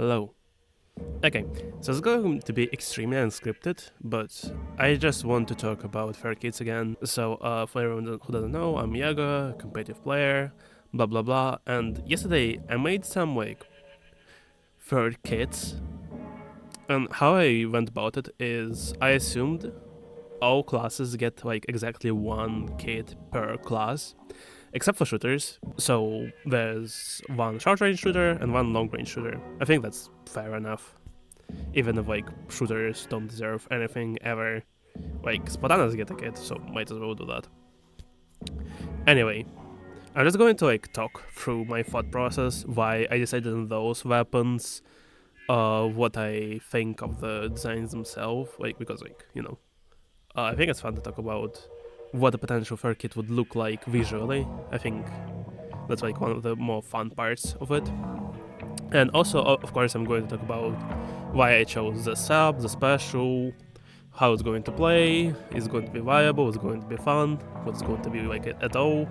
Hello. Okay, so it's going to be extremely unscripted, but I just want to talk about Fair Kids again. So, for everyone who doesn't know, I'm Yaga, competitive player, blah blah blah, and yesterday I made some Fair Kids, and how I went about it is I assumed all classes get exactly one kit per class, except for shooters. So there's one short range shooter and one long range shooter. I think that's fair enough. Even if shooters don't deserve anything ever, Splatanas get a kit, so might as well do that. Anyway, I'm just going to talk through my thought process, why I decided on those weapons, what I think of the designs themselves, because I think it's fun to talk about what a potential fur kit would look like visually. I think that's one of the more fun parts of it. And also, of course, I'm going to talk about why I chose the sub, the special, how it's going to play, is it going to be viable, is it going to be fun, what's going to be at all,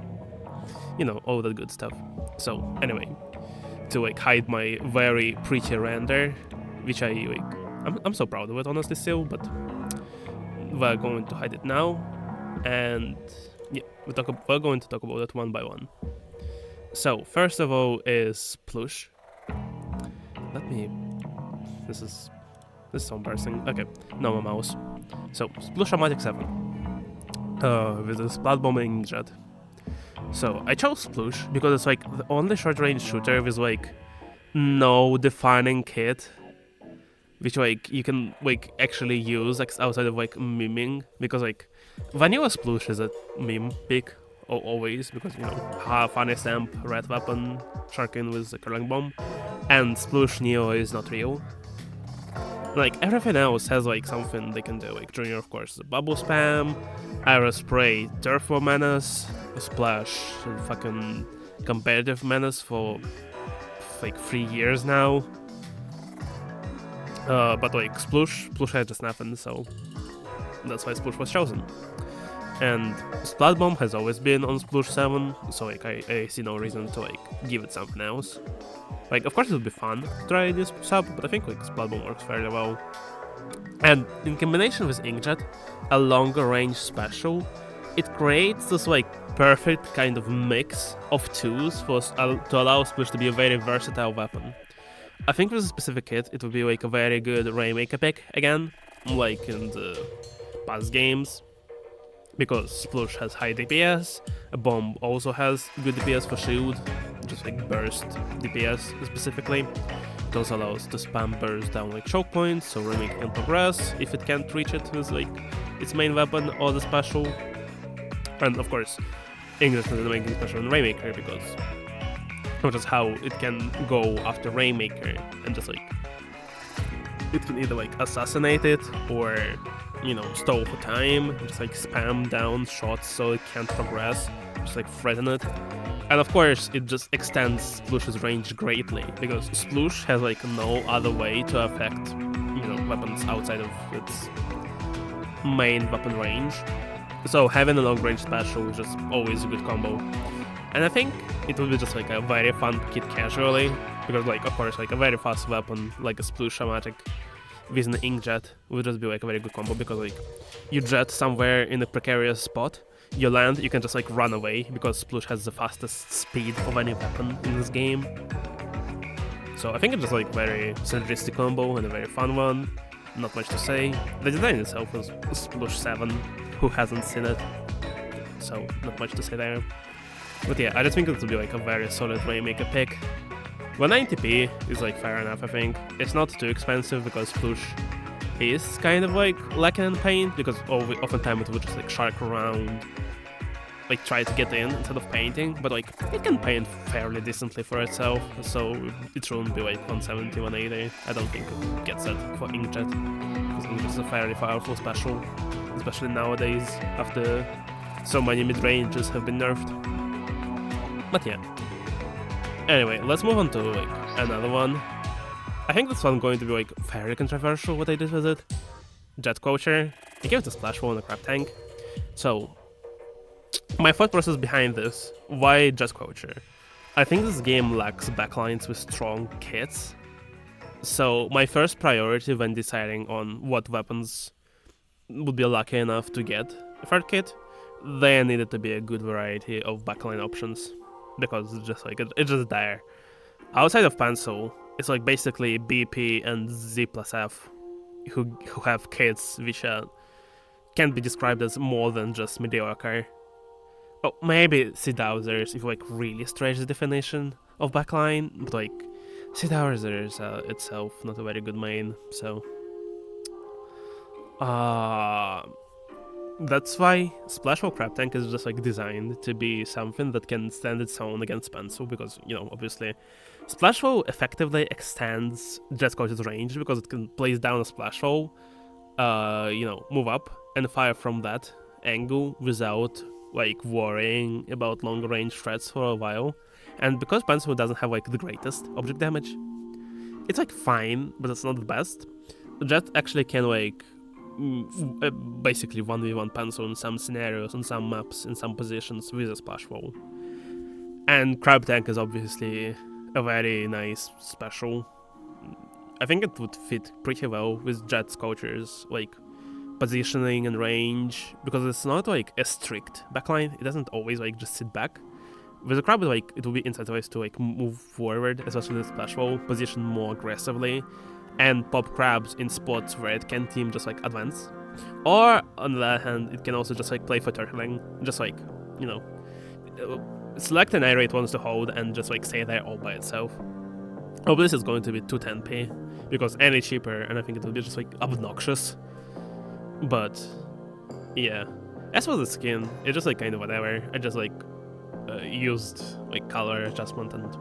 all that good stuff. So anyway, to hide my very pretty render, which I'm so proud of it honestly still, but we're going to hide it now, and yeah, we're going to talk about it one by one. So first of all is Plush. This is so embarrassing. Okay, no, my mouse. So Splush-O-Matic 7 with a splat bombing jet. So I chose Splush because it's the only short range shooter with no defining kit, which you can actually use outside of miming, because vanilla Splush is a meme pick always, because funny stamp, red weapon, Sharkin with a curling bomb, and Splush Neo is not real. Everything else has something they can do. Junior, of course, the bubble spam, aerospray, turf war menace, splash, fucking competitive menace for 3 years now. But Splush had just nothing, so that's why Splush was chosen. And Splat Bomb has always been on Splush 7, so I see no reason to give it something else. Of course it would be fun to try this sub, but I think Splat Bomb works fairly well. And in combination with Inkjet, a longer range special, it creates this perfect kind of mix of tools to allow Splush to be a very versatile weapon. I think with a specific kit, it would be a very good Rainmaker pick again, like in the past games, because Splush has high DPS, a bomb also has good DPS for shield, just burst DPS specifically. It also allows to spam burst down choke points, so Rainmaker can progress if it can't reach it with its main weapon or the special. And of course, English is the main special in Rainmaker, because which is how it can go after Rainmaker and just it can either assassinate it or stall for time, just spam down shots so it can't progress, just threaten it. And of course it just extends Splush's range greatly, because Splush has no other way to affect weapons outside of its main weapon range. So having a long range special is just always a good combo. And I think it would be just a very fun kit casually, because of course a very fast weapon like a Splush-O-Matic with an Inkjet would just be a very good combo, because you jet somewhere in a precarious spot, you land, you can just run away, because Splush has the fastest speed of any weapon in this game. So I think it's just very synergistic combo and a very fun one. Not much to say. The design itself is Splush 7, who hasn't seen it, so not much to say there. But yeah, I just think it would be a very solid Rainmaker pick. 190p is fair enough, I think. It's not too expensive, because Splush is kind of lacking in paint, because oftentimes it would just shark around, try to get in instead of painting, but it can paint fairly decently for itself, so it shouldn't be 170, 180. I don't think it gets it for Inkjet, because Inkjet is a fairly powerful special, especially nowadays after so many mid-ranges have been nerfed. But yeah. Anyway, let's move on to another one. I think this one's going to be fairly controversial what I did with it. Jet Coacher. I gave it a splash wall and a crab tank. So my thought process behind this, why Jet Coacher? I think this game lacks backlines with strong kits. So my first priority when deciding on what weapons would be lucky enough to get a third kit, there needed to be a good variety of backline options, because it's just like it's just there. Outside of Pencil, it's like basically BP and Z plus F who have kits which can be described as more than just mediocre. Oh, maybe Sea Dowsers if you like really stretch the definition of backline, but like Sea Dowsers itself not a very good main, so that's why Splashful Crab Tank is just like designed to be something that can stand its own against Pencil, because, you know, obviously Splashful effectively extends Jet Coach's range because it can place down a Splashful, you know, move up and fire from that angle without like worrying about long range threats for a while. And because Pencil doesn't have like the greatest object damage, it's like fine, but it's not the best. Jet actually can like basically 1v1 Pencil in some scenarios, on some maps, in some positions with a Splashful. And Crab Tank is obviously a very nice special. I think it would fit pretty well with Jet's Coacher's like positioning and range, because it's not like a strict backline. It doesn't always like just sit back. With a Crab, like it will be incentivized to like move forward, especially with Splashful, position more aggressively, and pop crabs in spots where it can team just like advance. Or on the other hand, it can also just like play for turtling, just like, you know, select an area it wants to hold and just like stay there all by itself. Oh, but this is going to be 210p, because any cheaper and I think it will be just like obnoxious. But yeah, as for the skin, it's just like kind of whatever. I just like used like color adjustment and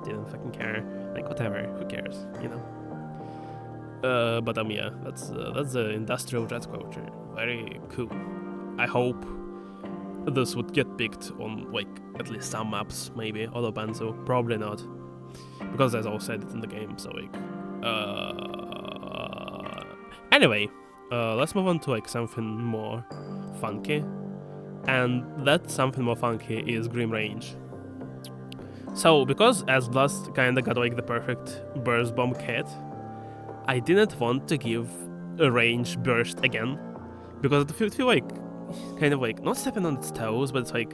didn't fucking care. Like whatever, who cares, you know? But yeah, that's the industrial Jet Coacher. Very cool. I hope this would get picked on like at least some maps, maybe. Although Pencil, probably not, because there's also it in the game. So like, anyway, let's move on to like something more funky, and that something more funky is Grim Range. So because Blast kinda got like the perfect burst bomb kit, I didn't want to give a range burst again, because it feel like kind of like not stepping on its toes, but it's like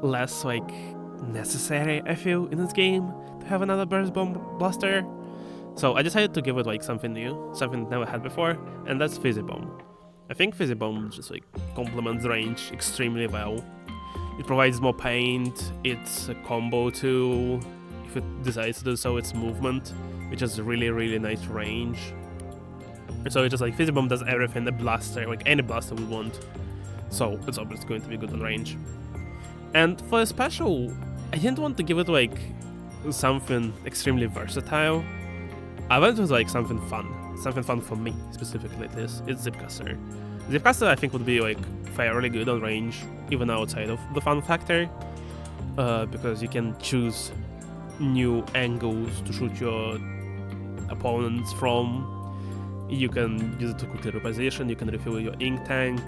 less like necessary, I feel, in this game to have another burst bomb blaster. So I decided to give it like something new, something never had before, and that's Fizzy Bomb. I think Fizzy Bomb just like complements the range extremely well. It provides more paint, it's a combo too, if it decides to do so. It's movement, which has really nice range. So it's just like Fizzy Bomb does everything a blaster, like any blaster would want. So it's obviously going to be good on range. And for a special, I didn't want to give it like something extremely versatile. I went with like something fun for me specifically. It's Zipcaster. Zipcaster I think would be like fairly good on range, even outside of the fun factor, because you can choose new angles to shoot your opponents from. You can use it to quickly reposition, you can refill your ink tank.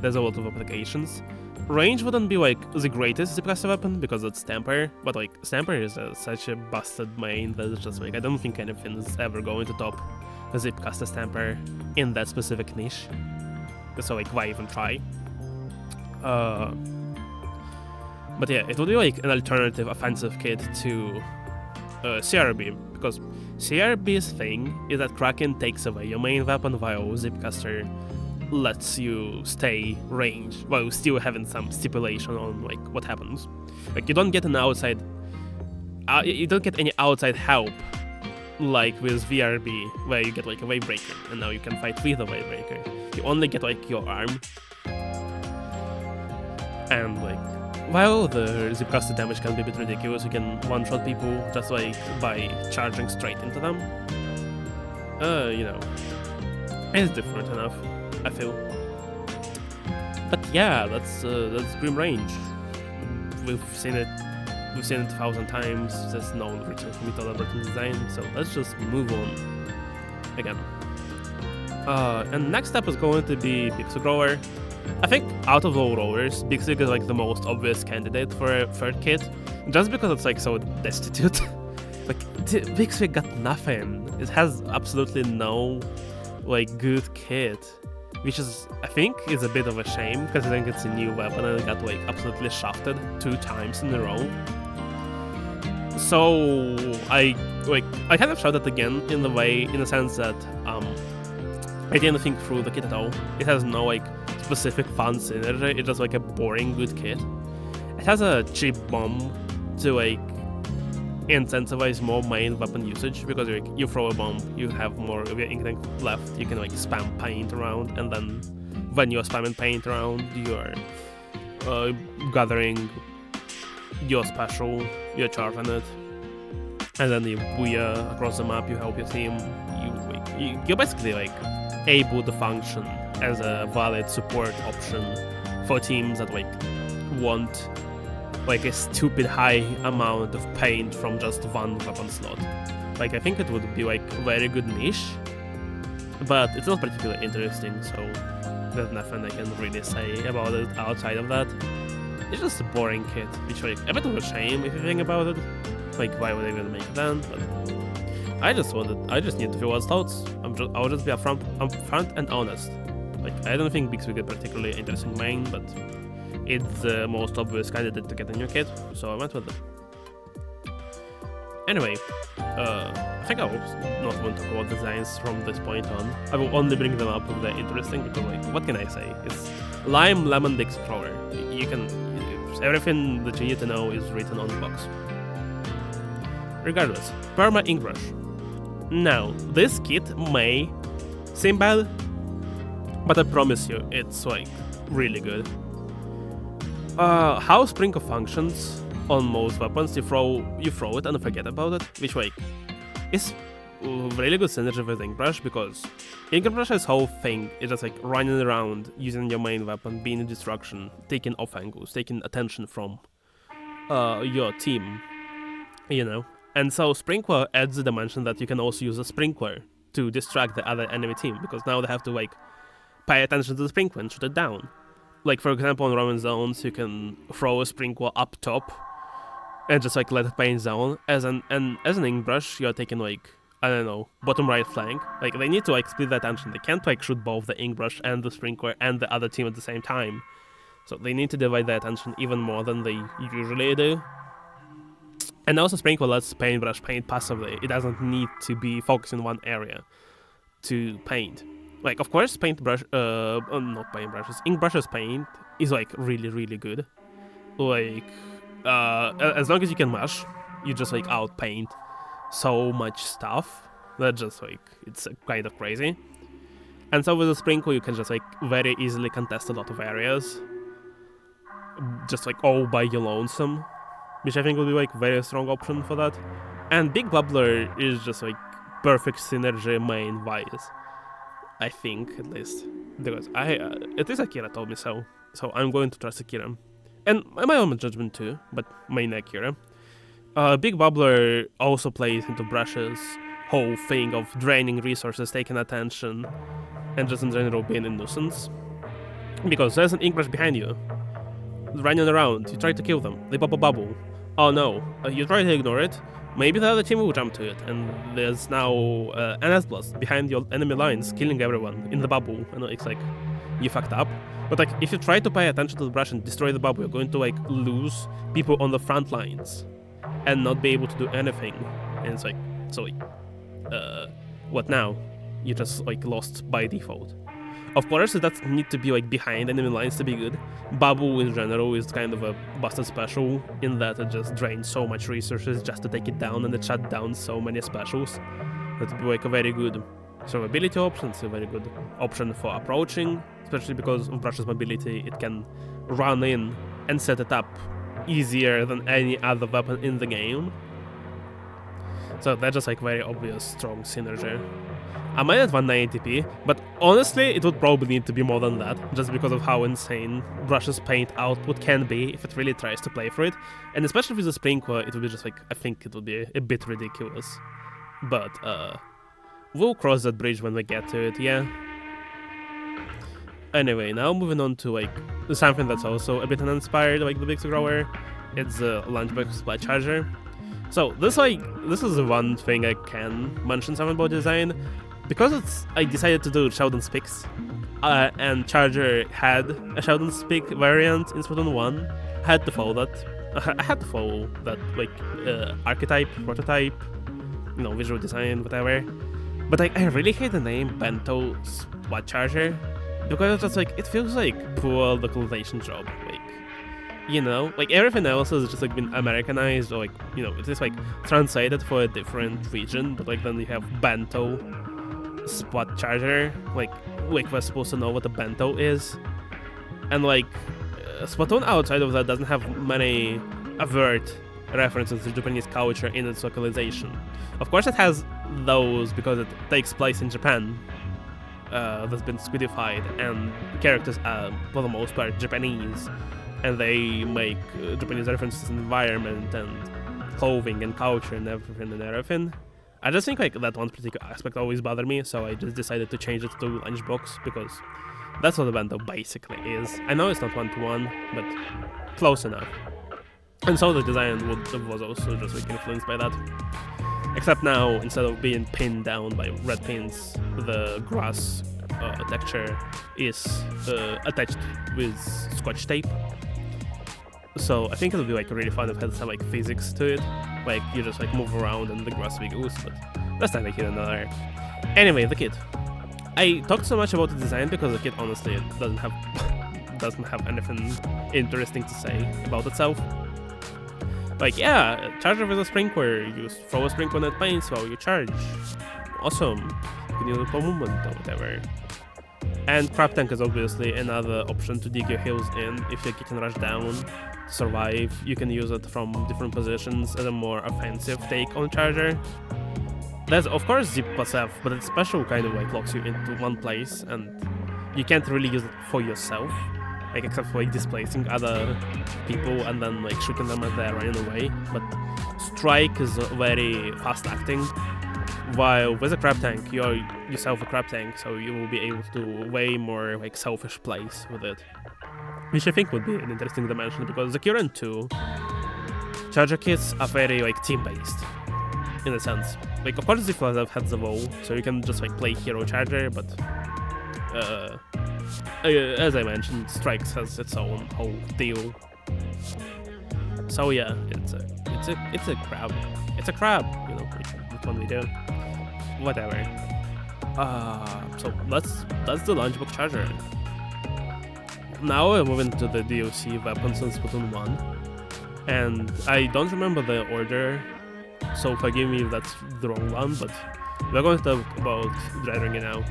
There's a lot of applications. Range wouldn't be like the greatest Zipcaster weapon because it's Stamper, but like Stamper is such a busted main that it's just like I don't think anything is ever going to top a Zipcaster Stamper in that specific niche. So like why even try? But yeah, it would be like an alternative offensive kit to CRB, because CRB's thing is that Kraken takes away your main weapon while Zipcaster lets you stay range while still having some stipulation on like what happens. Like you don't get an outside, you don't get any outside help like with VRB, where you get like a wave breaker and now you can fight with a wave breaker. You only get like your arm, and like while the Zipcaster damage can be a bit ridiculous, you can one-shot people just like by charging straight into them. You know, it's different enough, I feel. But yeah, that's Grim Range. We've seen it 1,000 times. There's no return from it elaborate design, so let's just move on again. And next up is going to be Pixel Grower. I think out of all rollers, Big-Sig is like the most obvious candidate for a third kit, just because it's like so destitute. Like Bluesky got nothing. It has absolutely no like good kit, which is I think is a bit of a shame considering it's a new weapon and it got like absolutely shafted 2 times in a row. So I kind of shouted again in the sense that I didn't think through the kit at all. It has no like specific fun synergy. It's just like a boring good kit. It has a cheap bomb to like incentivize more main weapon usage because like, you throw a bomb, you have more of your ink tank left. You can like spam paint around, and then when you're spamming paint around, you're gathering your special, you're charging it, and then you booyah across the map. You help your team. You're basically like able to function as a valid support option for teams that like want like a stupid high amount of paint from just one weapon slot. Like I think it would be like a very good niche, but it's not particularly interesting, so there's nothing I can really say about it outside of that. It's just a boring kit, which like a bit of a shame if you think about it. Like why would they even make it then? But I just need to feel what's thoughts. I'll just be upfront and honest. Like I don't think Bluesky is a particularly interesting main, but it's the most obvious candidate to get in your kit, so I went with it. Anyway, I think I will not want to talk about designs from this point on. I will only bring them up if they're interesting, because like, what can I say? It's Lime Lemon Dick Scroller. Everything that you need to know is written on the box. Regardless, Perma Ink Brush. Now, this kit may seem bad, but I promise you, it's like really good. How Sprinkle functions on most weapons, you throw it and forget about it, which like is really good synergy with Ink Brush, because Ink Brush's whole thing is just like running around using your main weapon, being a distraction, taking off angles, taking attention from your team, you know. And so Sprinkler adds the dimension that you can also use a Sprinkler to distract the other enemy team, because now they have to like pay attention to the Sprinkler and shoot it down. Like for example on Roman zones, you can throw a Sprinkler up top and just like let it paint zone. As an Ink Brush, you're taking like, I don't know, bottom right flank. Like they need to like split the attention. They can't like shoot both the Ink Brush and the Sprinkler and the other team at the same time. So they need to divide their attention even more than they usually do. And also Sprinkler lets Paintbrush paint passively. It doesn't need to be focused in one area to paint. Like, of course, Ink Brush's paint is like really, really good. Like, as long as you can mash, you just like outpaint so much stuff that just like, it's kind of crazy. And so with the Sprinkle, you can just like very easily contest a lot of areas, just like all by your lonesome, which I think will be like very strong option for that. And Big Bubbler is just like perfect synergy main wise, I think, at least, because at least Akira told me so. So I'm going to trust Akira, and my own judgment too, but mainly Akira. Big Bubbler also plays into Brush's whole thing of draining resources, taking attention, and just in general being a nuisance. Because there's an Ink Brush behind you, running around, you try to kill them, they pop a bubble. Oh no, you try to ignore it, maybe the other team will jump to it, and there's now an S-Blast behind your enemy lines, killing everyone in the bubble, and it's like, you fucked up. But like, if you try to pay attention to the brush and destroy the bubble, you're going to like lose people on the front lines, and not be able to do anything. And it's like, so what now? You just like lost by default. Of course, it doesn't need to be like behind enemy lines to be good. Bubble in general is kind of a busted special in that it just drains so much resources just to take it down, and it shut down so many specials. That would be like a very good survivability option. It's a very good option for approaching, especially because of Brush's mobility. It can run in and set it up easier than any other weapon in the game. So that's just like very obvious strong synergy. I might at 190p, but honestly it would probably need to be more than that, just because of how insane Brush's paint output can be if it really tries to play for it. And especially with the Sprinkler, it would be just like, I think it would be a bit ridiculous. But we'll cross that bridge when we get to it, yeah. Anyway, now moving on to like something that's also a bit uninspired like the Big Grower. It's the Lunchbox Splat Charger. So this is the one thing I can mention something about design, because I decided to do Sheldon's picks, and Charger had a Sheldon's pick variant in Splatoon 1. I had to follow that. I had to follow that archetype, prototype, visual design, whatever. But I really hate the name Bento Spot Charger, because it's just it feels like poor localization job. Everything else has just been Americanized, or it's just translated for a different region. But then you have Bento Spot Charger, we're supposed to know what a bento is, and Splatoon outside of that doesn't have many overt references to Japanese culture in its localization. Of course, it has those because it takes place in Japan. That's been squidified, and characters are, for the most part, Japanese, and they make Japanese references to environment and clothing and culture and everything. I just think that one particular aspect always bothered me, so I just decided to change it to Lunchbox, because that's what the bento basically is. I know it's not one-to-one, but close enough. And so the design was also just influenced by that. Except now, instead of being pinned down by red pins, the grass texture is attached with scotch tape. So I think it would be really fun if it had some physics to it. You just move around and the grass wiggles, but that's neither here nor there. Anyway, the kit. I talked so much about the design because the kit honestly doesn't have anything interesting to say about itself. Charger with a sprinkler. You throw a sprinkler at paints while you charge. Awesome. You can use it for movement or whatever. And Crab Tank is obviously another option to dig your heals in if you're getting rushed down. To survive, you can use it from different positions as a more offensive take on Charger. There's of course Zip plus F, but it's special kind of locks you into one place, and you can't really use it for yourself, except for displacing other people and then shooting them as they're running away. But Strike is very fast acting, while with a Crab Tank you're yourself a Crab Tank, so you will be able to do way more selfish plays with it, which I think would be an interesting dimension, because the current two Charger kits are very team-based in a sense. Of course Zip plus F has the wall, so you can just play hero Charger, but as I mentioned, Strikes has its own whole deal. So yeah, it's a crab. It's a crab, which one we do. Whatever. So that's the Lunchbox Charger. Now we're moving to the DLC weapons in Splatoon 1. And I don't remember the order, so forgive me if that's the wrong one, but we're going to talk about Dreadringer now.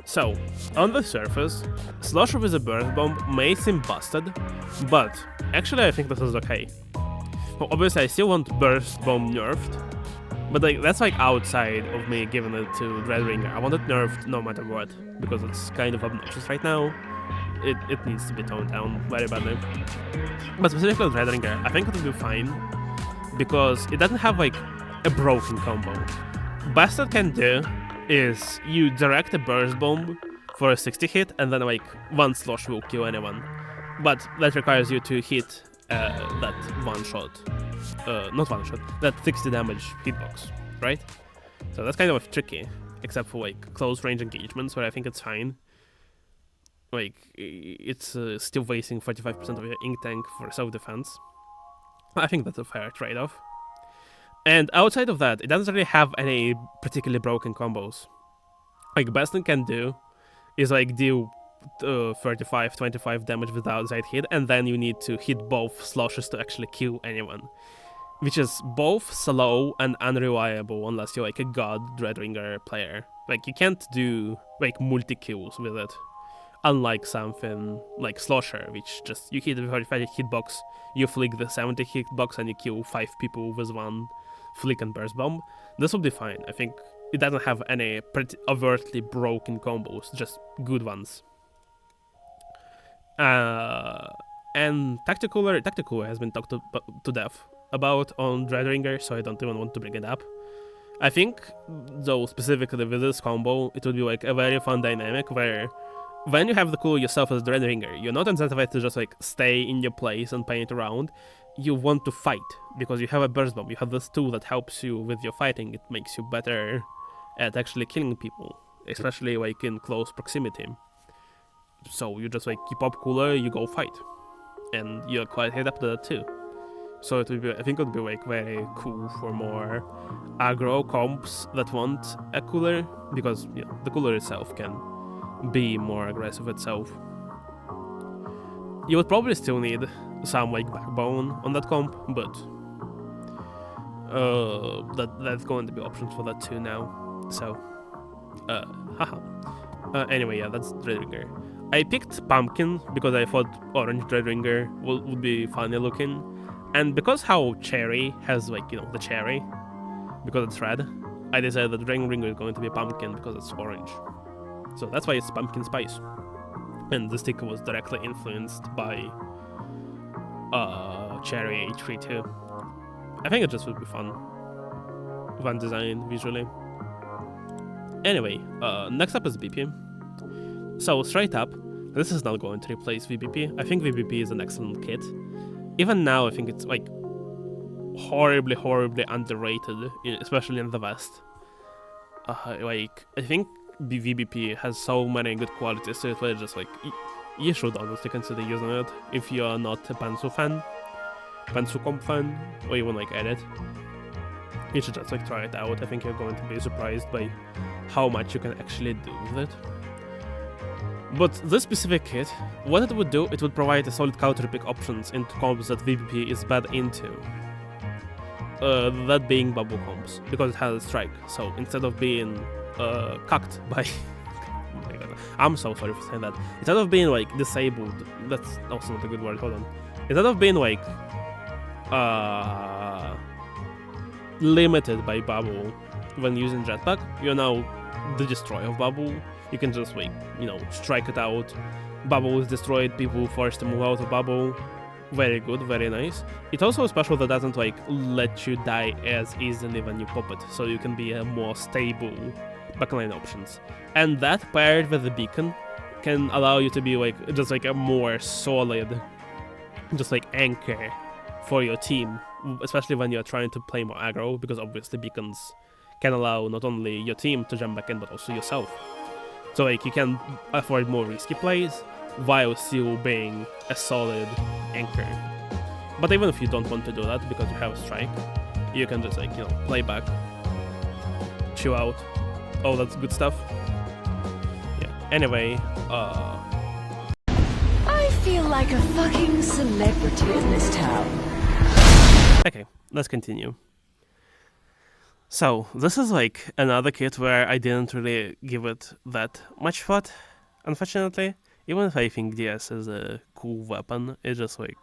So, on the surface, Slosher with a Burst Bomb may seem busted, but actually I think this is okay. Well, obviously I still want Burst Bomb nerfed, but that's outside of me giving it to Dreadringer. I want it nerfed no matter what, because it's kind of obnoxious right now. It needs to be toned down very badly. But specifically with Dreadringer, I think it will be fine, because it doesn't have a broken combo. Best it can do is you direct a Burst Bomb for a 60 hit, and then one slosh will kill anyone. But that requires you to hit that that 60 damage hitbox, right? So that's kind of tricky, except for close range engagements where I think it's fine. It's still wasting 45% of your ink tank for self-defense. I think that's a fair trade-off. And outside of that, it doesn't really have any particularly broken combos. Best it can do is deal 35-25 damage without side hit, and then you need to hit both sloshes to actually kill anyone, which is both slow and unreliable unless you're a god Dreadringer player. You can't do multi-kills with it, unlike something like Slosher, which just you hit the 35 hitbox, you flick the 70 hitbox, and you kill 5 people with one flick and burst bomb. This will be fine. I think it doesn't have any pretty overtly broken combos, just good ones. And Tactical has been talked to death about on Dreadringer, so I don't even want to bring it up. I think, though, specifically with this combo, it would be a very fun dynamic where when you have the cooler yourself as Dreadringer, you're not incentivized to just stay in your place and paint around. you want to fight because you have a burst bomb. You have this tool that helps you with your fighting. It makes you better at actually killing people, especially like in close proximity. So you just like keep up cooler, you go fight, and you're quite adept at that too. So it would be, I think it would be like very cool for more aggro comps that want a cooler, because the cooler itself can be more aggressive itself. You would probably still need some like backbone on that comp, but that's going to be options for that too now. So, haha. Anyway, yeah, that's Dreadringer. I picked Pumpkin because I thought Orange Dreadringer would be funny looking, and because how Cherry has like the cherry, because it's red, I decided that Dreadringer is going to be Pumpkin because it's orange. So that's why it's Pumpkin Spice. And the sticker was directly influenced by Cherry H3 too. I think it just would be fun design visually. Anyway, next up is BP. So straight up, this is not going to replace VBP. I think VBP is an excellent kit. Even now, I think it's like horribly underrated, especially in the West. Like I think VBP has so many good qualities to it where just like you should honestly consider using it if you are not a Pensu comp fan, or even like edit. You should just like try it out. I think you're going to be surprised by how much you can actually do with it. But this specific kit, what it would do, it would provide a solid counter pick options into comps that VBP is bad into. That being bubble comps, because it has a strike. So instead of being cucked by oh my god, I'm so sorry for saying that. Instead of being like disabled, that's also not a good word, hold on. Instead of being like limited by bubble when using jetpack, you're now the destroyer of bubble. You can just like strike it out. Bubble is destroyed, people forced to move out of bubble. Very good, very nice. It's also a special that doesn't like let you die as easily when you pop it, so you can be a more stable backline options. And that paired with the beacon can allow you to be like just like a more solid just like anchor for your team, especially when you're trying to play more aggro, because obviously beacons can allow not only your team to jump back in but also yourself. So like you can afford more risky plays while still being a solid anchor. But even if you don't want to do that because you have a strike, you can just like play back, chill out, all that good stuff. Yeah. Anyway, I feel like a fucking celebrity in this town. Okay, let's continue. So, this is like another kit where I didn't really give it that much thought, unfortunately. Even if I think DS is a cool weapon, it's just like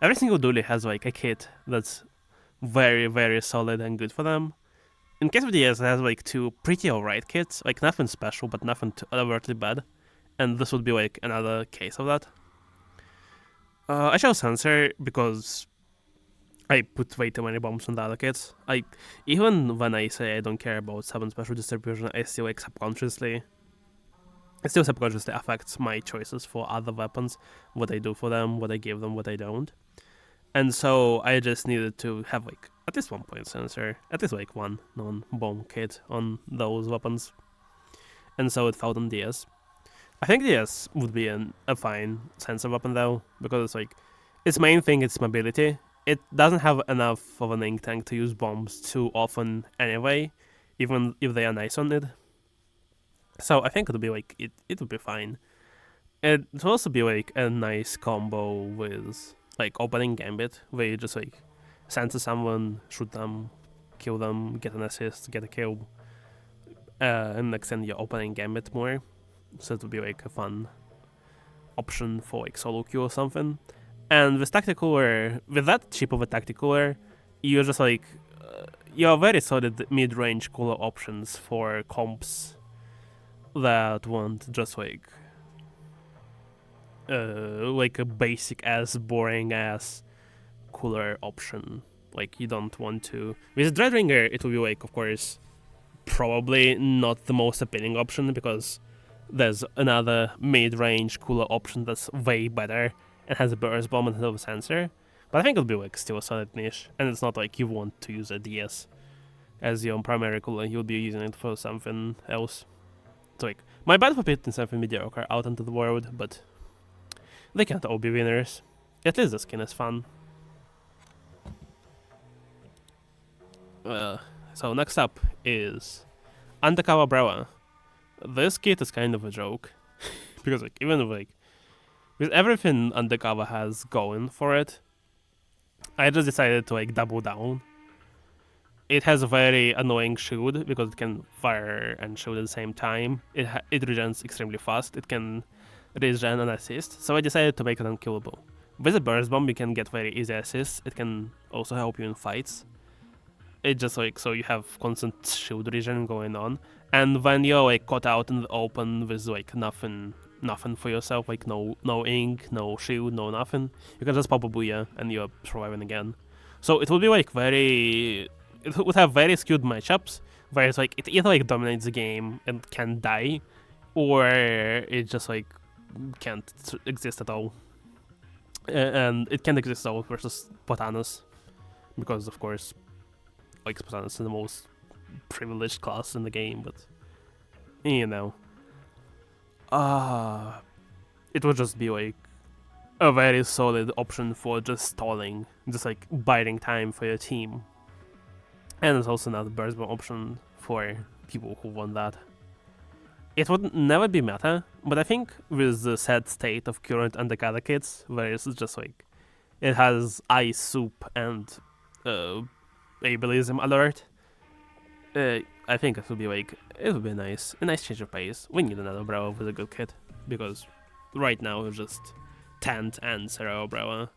every single dually has like a kit that's very solid and good for them. In case of DS, it has like two pretty alright kits, like nothing special but nothing too overtly bad, and this would be like another case of that. I chose Sensor because I put way too many bombs on the other kits. Even when I say I don't care about 7 special distribution, I still like subconsciously affects my choices for other weapons, what I do for them, what I give them, what I don't. And so I just needed to have like at least 1 point sensor, at least like one non-bomb kit on those weapons. And so it fell on DS. I think DS would be a fine sensor weapon though, because it's like its main thing is mobility. It doesn't have enough of an ink tank to use bombs too often anyway, even if they are nice on it. So I think it would be like it would be fine. It would also be like a nice combo with like opening gambit, where you just like censor someone, shoot them, kill them, get an assist, get a kill, and extend your opening gambit more. So it would be like a fun option for like solo queue or something. And with that cheap of a tactical, you're just like you have very solid mid-range cooler options for comps that want just like a basic ass, boring ass cooler option. Like you don't want to. With Dreadringer, it will be like, of course, probably not the most appealing option because there's another mid-range cooler option that's way better and has a burst bomb instead of a sensor. But I think it'll be like still a solid niche, and it's not like you want to use a DS as your primary cooler, you'll be using it for something else. So like, my bad for putting something mediocre out into the world, but they can't all be winners. At least the skin is fun. So next up is Undercover Brewer. This kit is kind of a joke because like even with everything Undercover has going for it, I just decided to like double down. It has a very annoying shield because it can fire and shoot at the same time. It regens extremely fast. It can regen and assist, so I decided to make it unkillable. With a burst bomb, you can get very easy assists. It can also help you in fights. It just like so you have constant shield regen going on, and when you're like caught out in the open with like nothing for yourself, like no ink, no shield, no nothing, you can just pop a booyah and you're surviving again. So it will be like it would have very skewed matchups where it's like it either like dominates the game and can die, or it just like can't exist at all. And it can't exist at all versus Potanus, because of course like Splatoon is the most privileged class in the game, but you know, it would just be like a very solid option for just stalling, just like biding time for your team. And it's also another burst bomb option for people who want that. It would never be meta, but I think with the sad state of current Undercover kits, where it's just like it has ice soup and ableism alert, I think it would be a nice change of pace. We need another Brewer with a good kit, because right now it's just Tent and Zero Brewer,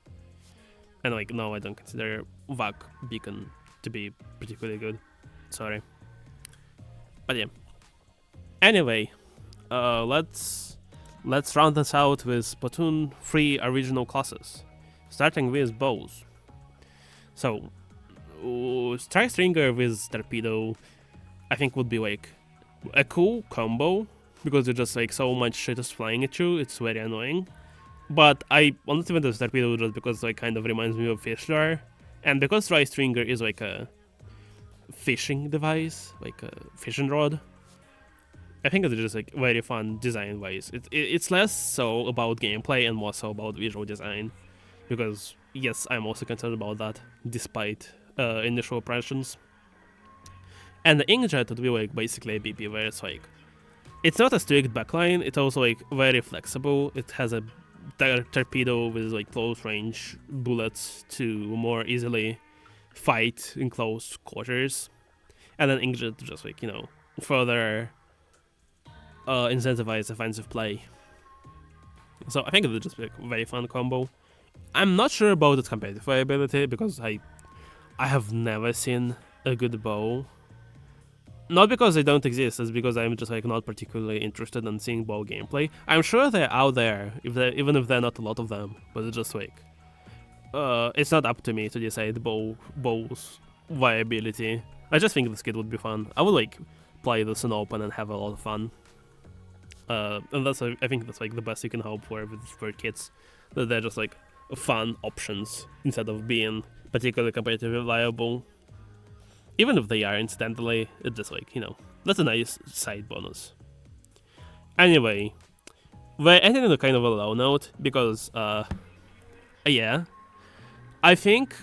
and like no, I don't consider VAC Beacon to be particularly good. Sorry, but yeah. Anyway, let's round this out with Splatoon 3 original classes, starting with bows. So, Strike Stringer with Torpedo, I think would be like a cool combo, because there's just like so much shit is flying at you, it's very annoying. But I honestly went with Torpedo just because it kind of reminds me of Fish Jar, and because Strike Stringer is like a fishing device, like a fishing rod, I think it's just like very fun design-wise. It's less so about gameplay and more so about visual design, because yes, I'm also concerned about that, despite initial impressions. And the Inkjet would be like basically a BP, where it's like it's not a strict backline. It's also like very flexible. It has a torpedo with like close range bullets to more easily fight in close quarters, and then Inkjet just like further incentivize offensive play. So I think it would just be like a very fun combo. I'm not sure about its competitive viability, because I have never seen a good bow. Not because they don't exist, it's because I'm just like not particularly interested in seeing bow gameplay. I'm sure they're out there, even if they're not a lot of them, but it's just like it's not up to me to decide bow's viability. I just think this kit would be fun. I would like play this in open and have a lot of fun. And I think that's like the best you can hope for with kits, that they're just like fun options instead of being particularly competitively viable. Even if they are incidentally, it's just like, that's a nice side bonus. Anyway, we're ending on a kind of a low note, because yeah, I think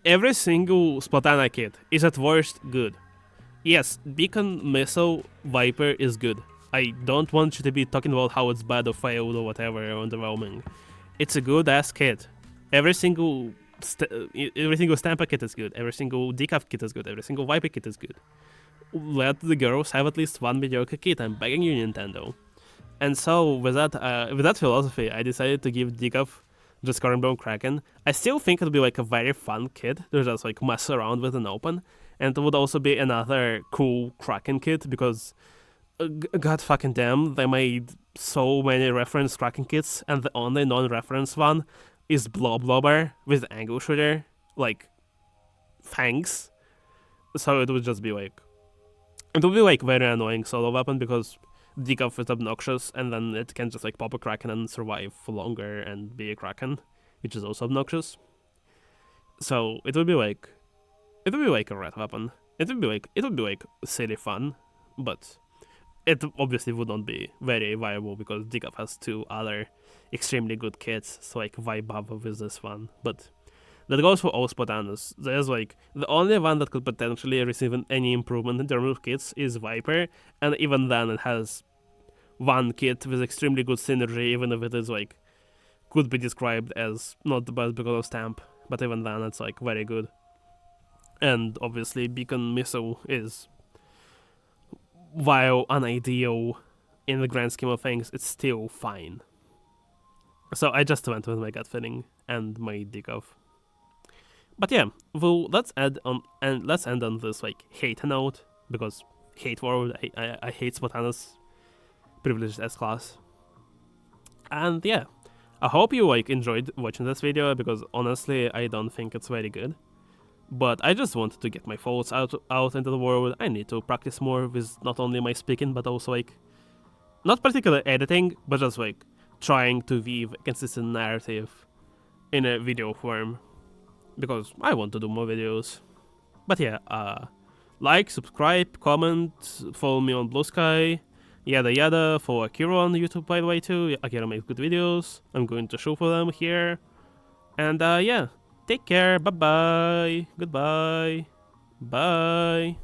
every single Splatoon kit is at worst good. Yes, Beacon Missile Viper is good. I don't want you to be talking about how it's bad or failed or whatever, or underwhelming. It's a good ass kit. Every single Stamper kit is good. Every single Decaf kit is good. Every single Viper kit is good. Let the girls have at least one mediocre kit. I'm begging you, Nintendo. And so with that philosophy, I decided to give Decaf just Cornbone Kraken. I still think it'll be like a very fun kit to just like mess around with and open, and it would also be another cool Kraken kit, because god fucking damn, they made so many reference Kraken kits, and the only non-reference one is Blobber with angle shooter, like fangs. So it would be like very annoying solo weapon, because Decaf is obnoxious, and then it can just like pop a Kraken and survive for longer and be a Kraken, which is also obnoxious. So it would be like a red weapon. It would be like silly fun, but it obviously would not be very viable because Decaf has 2 other extremely good kits, so like why bother with this one? But that goes for all Splatooners. There's like the only one that could potentially receive any improvement in terms of kits is Viper, and even then it has one kit with extremely good synergy, even if it is like could be described as not the best because of stamp, but even then it's like very good. And obviously Beacon Missile is, while unideal in the grand scheme of things, it's still fine. So I just went with my gut feeling and my decaf. But yeah, well, let's end on this like hate note, because hate world. I hate Spartana's privileged S class. And yeah, I hope you like enjoyed watching this video, because honestly I don't think it's very good. But I just wanted to get my thoughts out into the world. I need to practice more with not only my speaking, but also like not particularly editing, but just like trying to weave a consistent narrative in a video form, because I want to do more videos. But yeah, like, subscribe, comment, follow me on bluesky, yada yada. Follow Akira on YouTube, by the way, too. Akira makes good videos. I'm going to show for them here. And yeah, take care, bye bye, goodbye, bye.